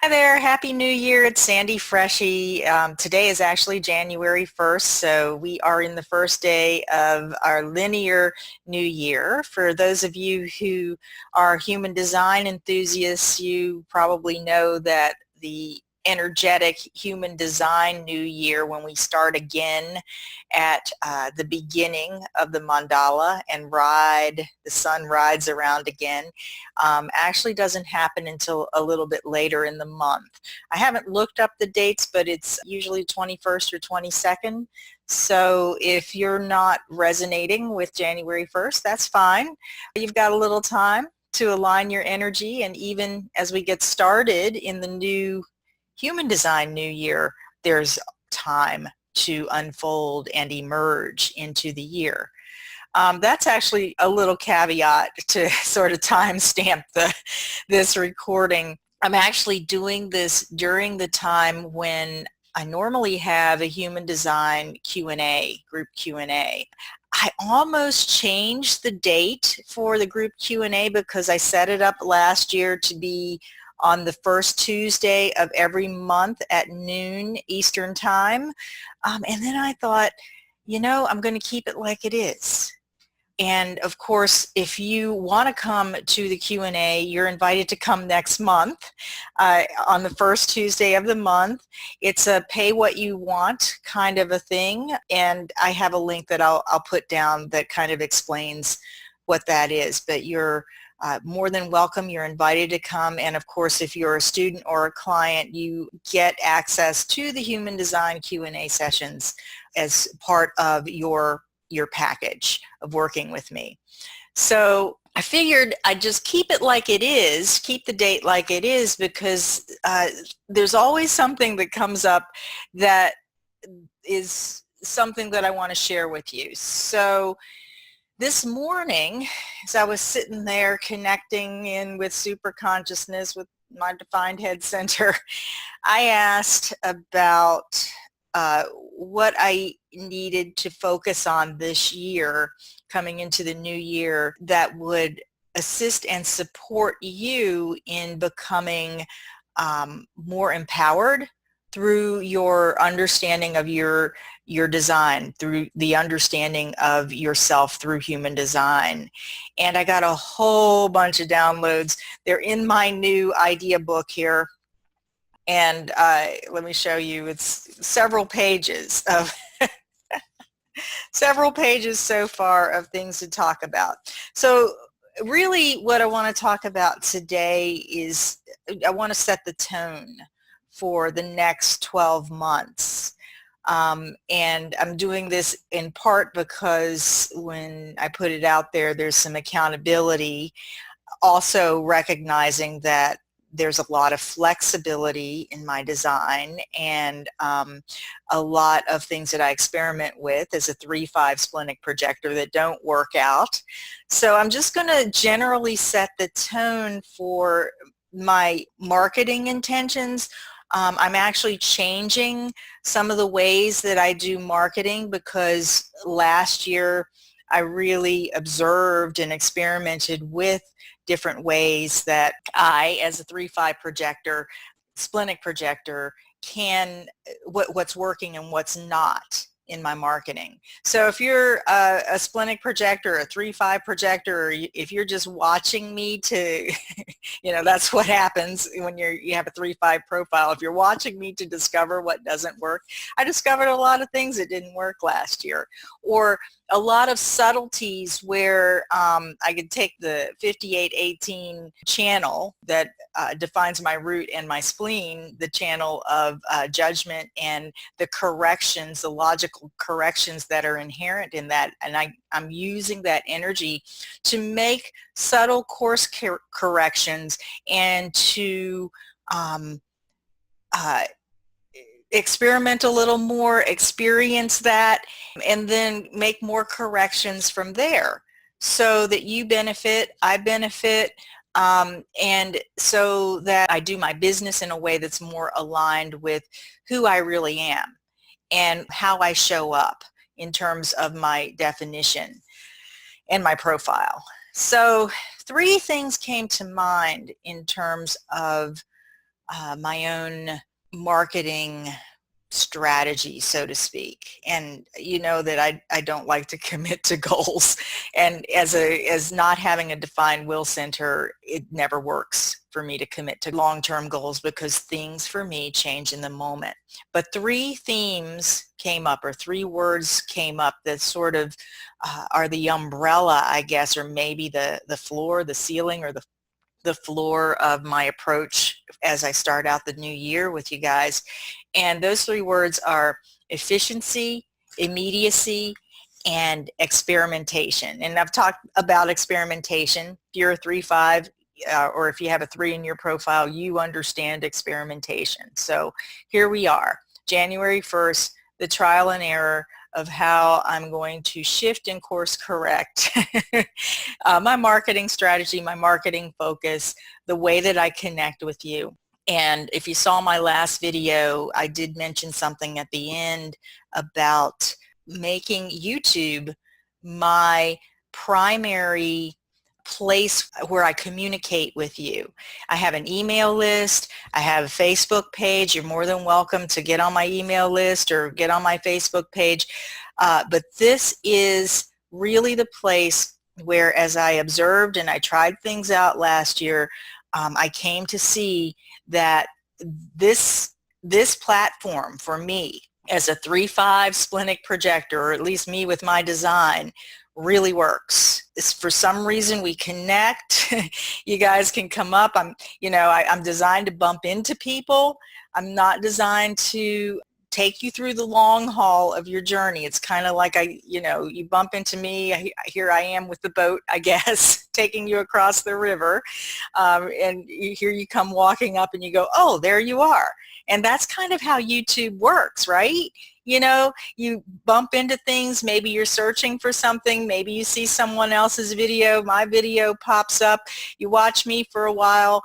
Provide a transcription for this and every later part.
Hi there, Happy New Year. It's Sandy Freshy. Today is actually January 1st, so we are in the first day of our linear new year. For those of you who are human design enthusiasts, you probably know that the energetic human design new year, when we start again at the beginning of the mandala and the sun rides around again, actually doesn't happen until a little bit later in the month. I haven't looked up the dates, but it's usually 21st or 22nd. So if you're not resonating with January 1st, that's fine. You've got a little time to align your energy, and even as we get started in the new human design new year, there's time to unfold and emerge into the year. That's actually a little caveat to sort of timestamp this recording. I'm actually doing this during the time when I normally have a human design Q&A, group Q&A. I almost changed the date for the group Q&A because I set it up last year to be on the first Tuesday of every month at noon Eastern time. And then I thought, I'm going to keep it like it is. And of course, if you want to come to the Q&A, you're invited to come next month on the first Tuesday of the month. It's a pay what you want kind of a thing. And I have a link that I'll put down that kind of explains what that is. But you're more than welcome. You're invited to come. And of course, if you're a student or a client, you get access to the Human Design Q&A sessions as part of your package of working with me. So I figured I'd just keep it like it is, keep the date like it is, because there's always something that comes up that is something that I want to share with you. So this morning, as I was sitting there connecting in with super consciousness with my defined head center, I asked about what I needed to focus on this year, coming into the new year, that would assist and support you in becoming more empowered through your understanding of your design, through the understanding of yourself through human design. And I got a whole bunch of downloads. They're in my new idea book here. And let me show you, it's several pages of several pages so far of things to talk about. So really what I want to talk about today is I want to set the tone for the next 12 months. And I'm doing this in part because when I put it out there, there's some accountability, also recognizing that there's a lot of flexibility in my design, and a lot of things that I experiment with as a 3-5 splenic projector that don't work out. So I'm just going to generally set the tone for my marketing intentions. I'm actually changing some of the ways that I do marketing because last year I really observed and experimented with different ways that I, as a 3-5 projector, splenic projector, what's working and what's not in my marketing. So if you're a splenic projector, a 3-5 projector, or if you're just watching me to, that's what happens when you have a 3-5 profile. If you're watching me to discover what doesn't work, I discovered a lot of things that didn't work last year, or a lot of subtleties where I could take the 5818 channel that defines my root and my spleen, the channel of judgment, and the corrections, the logical corrections that are inherent in that, and I'm using that energy to make subtle course corrections and to experiment a little more, experience that, and then make more corrections from there so that you benefit, I benefit, and so that I do my business in a way that's more aligned with who I really am and how I show up in terms of my definition and my profile. So 3 things came to mind in terms of my own marketing strategy, so to speak. And you know that I don't like to commit to goals. And as not having a defined will center, it never works for me to commit to long-term goals because things for me change in the moment. But three themes came up, or three words came up that sort of are the umbrella, I guess, or maybe the floor, the ceiling, or the floor of my approach as I start out the new year with you guys. And those three words are efficiency, immediacy, and experimentation. And I've talked about experimentation. If you're a 3-5, or if you have a 3 in your profile, you understand experimentation. So here we are, January 1st, the trial and error of how I'm going to shift and course correct my marketing strategy, my marketing focus, the way that I connect with you. And if you saw my last video, I did mention something at the end about making YouTube my primary place where I communicate with you. I have an email list. I have a Facebook page. You're more than welcome to get on my email list or get on my Facebook page. But this is really the place where, as I observed and I tried things out last year, I came to see that this platform for me as a 3-5 splenic projector, or at least me with my design, really works. It's, for some reason we connect. You guys can come up. I'm designed to bump into people. I'm not designed to take you through the long haul of your journey. It's kind of like you bump into me. Here I am with the boat, I guess, taking you across the river. And here you come walking up and you go, oh, there you are. And that's kind of how YouTube works, right? You bump into things. Maybe you're searching for something. Maybe you see someone else's video. My video pops up. You watch me for a while.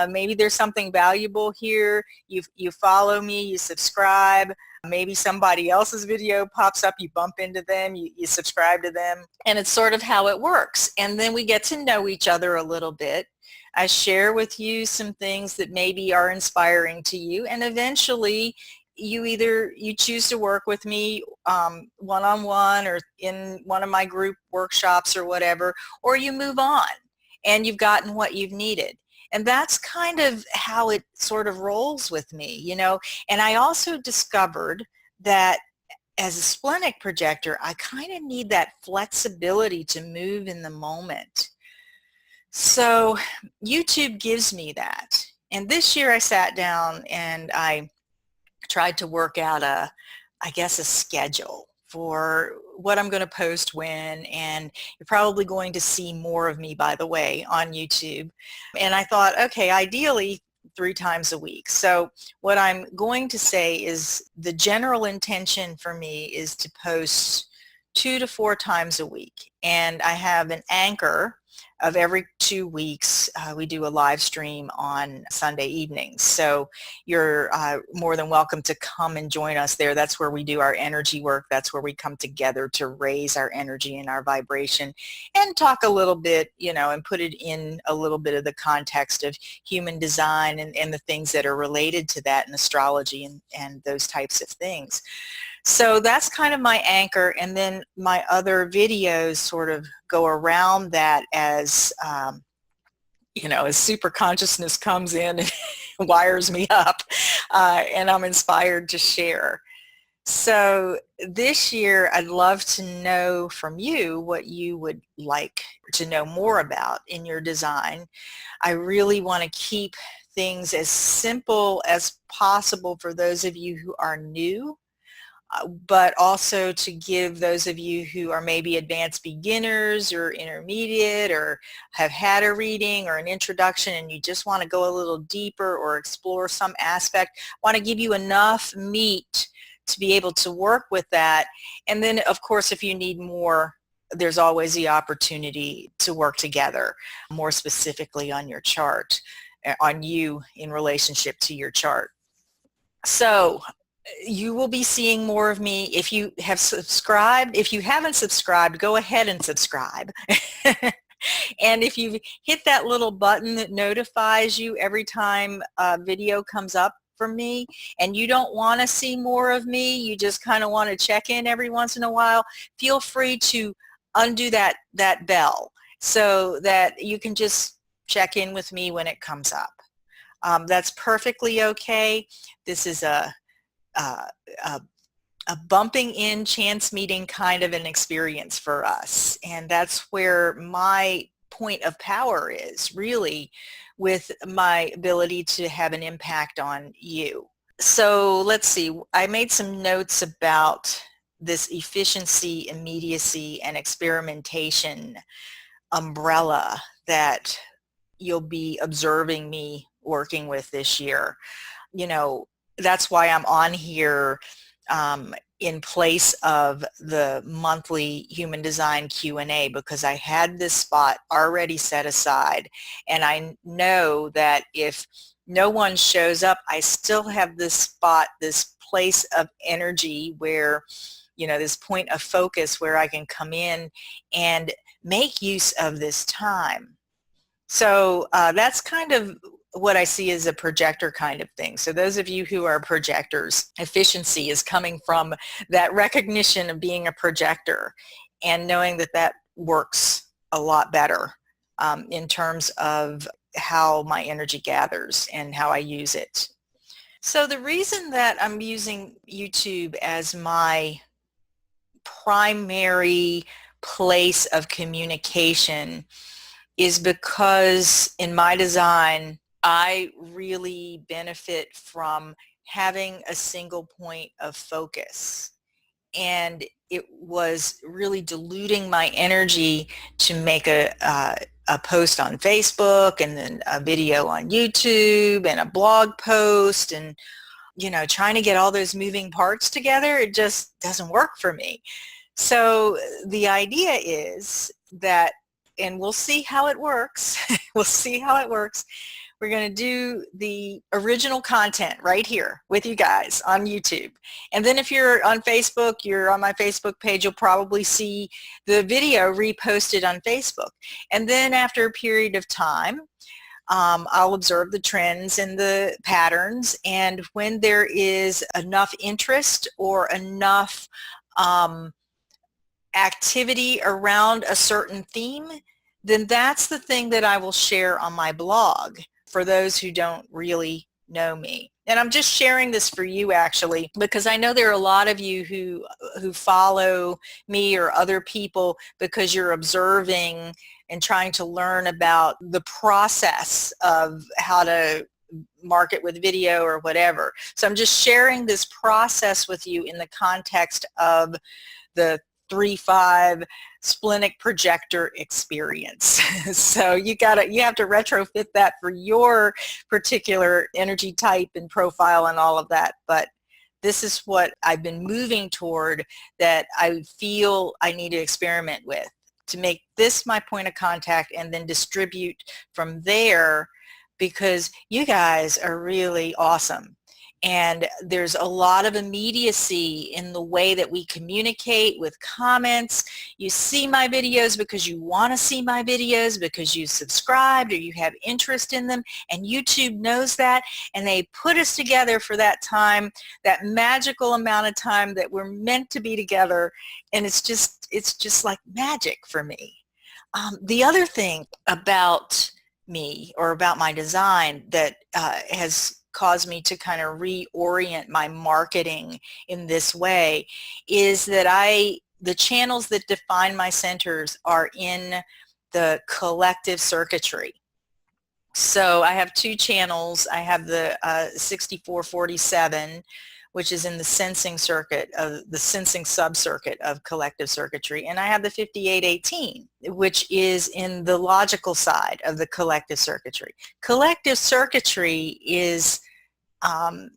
Maybe there's something valuable here. You follow me. You subscribe. Maybe somebody else's video pops up. You bump into them. You subscribe to them. And it's sort of how it works. And then we get to know each other a little bit. I share with you some things that maybe are inspiring to you. And eventually, you choose to work with me one-on-one or in one of my group workshops or whatever, or you move on and you've gotten what you've needed. And that's kind of how it sort of rolls with me, And I also discovered that as a splenic projector, I kind of need that flexibility to move in the moment. So YouTube gives me that. And this year I sat down and I tried to work out a schedule for what I'm going to post when, and you're probably going to see more of me, by the way, on YouTube. And I thought, okay, ideally 3 times a week. So what I'm going to say is the general intention for me is to post 2 to 4 times a week. And I have an anchor of every 2 weeks. We do a live stream on Sunday evenings. So you're more than welcome to come and join us there. That's where we do our energy work. That's where we come together to raise our energy and our vibration and talk a little bit, and put it in a little bit of the context of human design and the things that are related to that in astrology and those types of things. So that's kind of my anchor, and then my other videos sort of go around that as, as super consciousness comes in and wires me up, and I'm inspired to share. So this year, I'd love to know from you what you would like to know more about in your design. I really want to keep things as simple as possible for those of you who are new, but also to give those of you who are maybe advanced beginners or intermediate or have had a reading or an introduction and you just want to go a little deeper or explore some aspect, want to give you enough meat to be able to work with that. And then, of course, if you need more, there's always the opportunity to work together more specifically on your chart, on you in relationship to your chart. So you will be seeing more of me. If you have subscribed, if you haven't subscribed, go ahead and subscribe. And if you hit that little button that notifies you every time a video comes up from me and you don't want to see more of me, you just kind of want to check in every once in a while, feel free to undo that bell so that you can just check in with me when it comes up. That's perfectly okay. This is a, a bumping in chance meeting kind of an experience for us. And that's where my point of power is, really, with my ability to have an impact on you. So let's see, I made some notes about this efficiency, immediacy, and experimentation umbrella that you'll be observing me working with this year. You know, that's why I'm on here in place of the monthly Human Design Q&A, because I had this spot already set aside, and I know that if no one shows up, I still have this spot, this place of energy where, you know, this point of focus where I can come in and make use of this time. So that's kind of what I see as a projector kind of thing. So those of you who are projectors, efficiency is coming from that recognition of being a projector and knowing that that works a lot better in terms of how my energy gathers and how I use it. So the reason that I'm using YouTube as my primary place of communication is because in my design, I really benefit from having a single point of focus. And it was really diluting my energy to make a post on Facebook and then a video on YouTube and a blog post, and, you know, trying to get all those moving parts together. It just doesn't work for me. So the idea is that, and we'll see how it works. We'll see how it works. We're going to do the original content right here with you guys on YouTube. And then if you're on Facebook, you're on my Facebook page, you'll probably see the video reposted on Facebook. And then after a period of time, I'll observe the trends and the patterns. And when there is enough interest or enough activity around a certain theme, then that's the thing that I will share on my blog for those who don't really know me. And I'm just sharing this for you, actually, because I know there are a lot of you who follow me or other people because you're observing and trying to learn about the process of how to market with video or whatever. So I'm just sharing this process with you in the context of the 3-5 splenic projector experience. So you have to retrofit that for your particular energy type and profile and all of that. But this is what I've been moving toward, that I feel I need to experiment with, to make this my point of contact and then distribute from there, because you guys are really awesome. And there's a lot of immediacy in the way that we communicate with comments. You see my videos because you want to see my videos, because you subscribed or you have interest in them, and YouTube knows that, and they put us together for that time, that magical amount of time that we're meant to be together, and it's just like magic for me. The other thing about me, or about my design, that has caused me to kind of reorient my marketing in this way is that the channels that define my centers are in the collective circuitry. So I have two channels. I have the 6447, which is in the sensing circuit, of the sensing subcircuit of collective circuitry, and I have the 5818, which is in the logical side of the collective circuitry. Collective circuitry is kind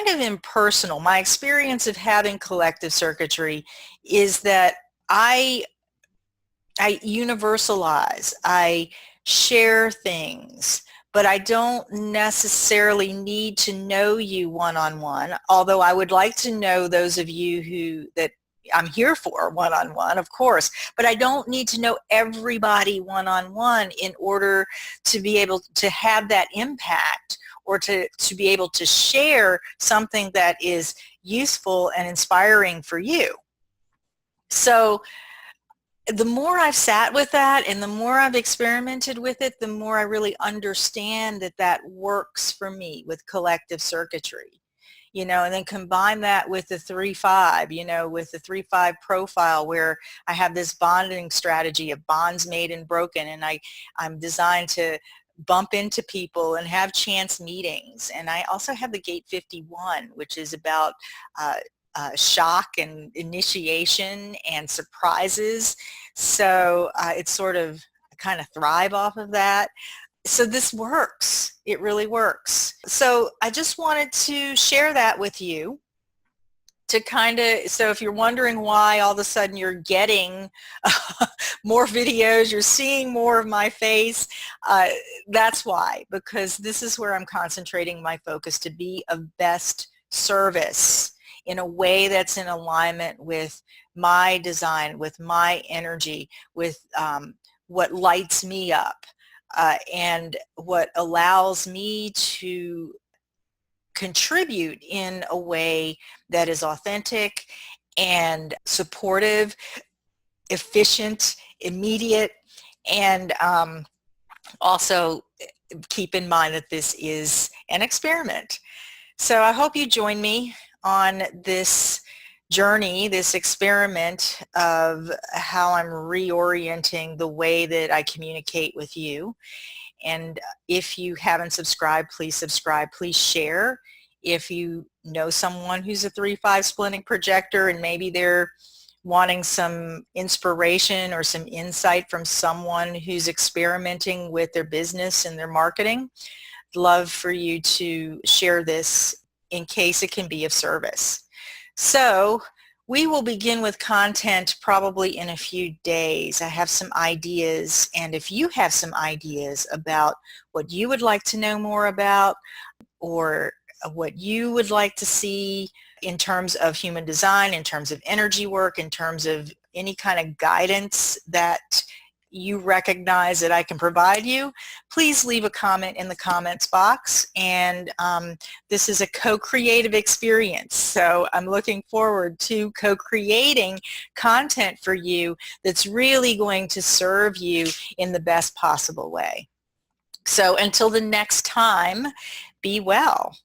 of impersonal. My experience of having collective circuitry is that I universalize, I share things, but I don't necessarily need to know you one-on-one, although I would like to know those of you that I'm here for one-on-one, of course, but I don't need to know everybody one-on-one in order to be able to have that impact, or to be able to share something that is useful and inspiring for you. So the more I've sat with that and the more I've experimented with it, the more I really understand that that works for me with collective circuitry. And then combine that with the 3-5, with the 3-5 profile, where I have this bonding strategy of bonds made and broken, and I'm designed to bump into people and have chance meetings. And I also have the gate 51, which is about shock and initiation and surprises. So it's sort of kind of thrive off of that. So this works. It really works. So I just wanted to share that with you to so if you're wondering why all of a sudden you're getting more videos, you're seeing more of my face, that's why, because this is where I'm concentrating my focus to be of best service in a way that's in alignment with my design, with my energy, with what lights me up, and what allows me to contribute in a way that is authentic and supportive, efficient, immediate, and also keep in mind that this is an experiment. So I hope you join me on this journey, this experiment of how I'm reorienting the way that I communicate with you. And if you haven't subscribed, please subscribe, please share. If you know someone who's a 3-5 splenic projector and maybe they're wanting some inspiration or some insight from someone who's experimenting with their business and their marketing, I'd love for you to share this in case it can be of service. So we will begin with content probably in a few days. I have some ideas, and if you have some ideas about what you would like to know more about, or what you would like to see in terms of human design, in terms of energy work, in terms of any kind of guidance that you recognize that I can provide you, please leave a comment in the comments box. And this is a co-creative experience. So I'm looking forward to co-creating content for you that's really going to serve you in the best possible way. So until the next time, be well.